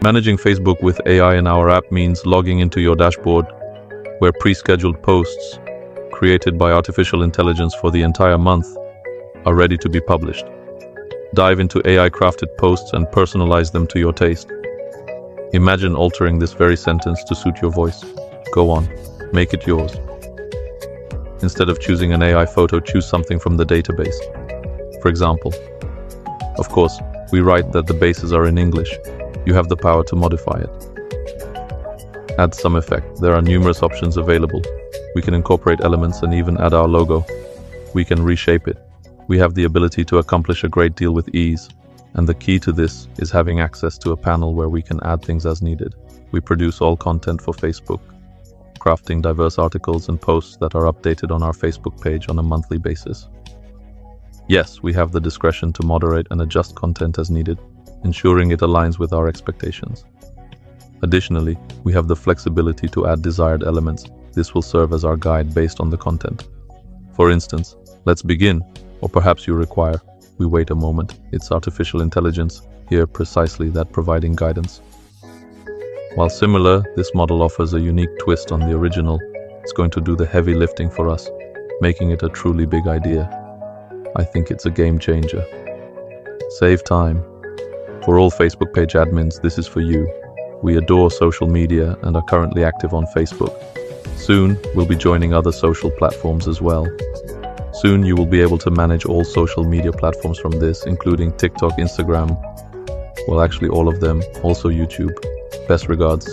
Managing Facebook with AI in our app means logging into your dashboard, where pre-scheduled posts, created by artificial intelligence for the entire month, are ready to be published. Dive into AI-crafted posts and personalize them to your taste. Imagine altering this very sentence to suit your voice. Go on, make it yours. Instead of choosing an AI photo, choose something from the database. For example, of course, we write that the bases are in English. You have the power to modify it. Add some effect. There are numerous options available. We can incorporate elements and even add our logo. We can reshape it. We have the ability to accomplish a great deal with ease. And the key to this is having access to a panel where we can add things as needed. We produce all content for Facebook, crafting diverse articles and posts that are updated on our Facebook page on a monthly basis. Yes, we have the discretion to moderate and adjust content as needed, ensuring it aligns with our expectations. Additionally, we have the flexibility to add desired elements. This will serve as our guide based on the content. For instance, let's begin, or perhaps you require, we wait a moment. It's artificial intelligence, here precisely that providing guidance. While similar, this model offers a unique twist on the original. It's going to do the heavy lifting for us, making it a truly big idea. I think it's a game changer. Save time. For all Facebook page admins, this is for you. We adore social media and are currently active on Facebook. Soon, we'll be joining other social platforms as well. Soon, you will be able to manage all social media platforms from this, including TikTok, Instagram, well, actually all of them, also YouTube. Best regards.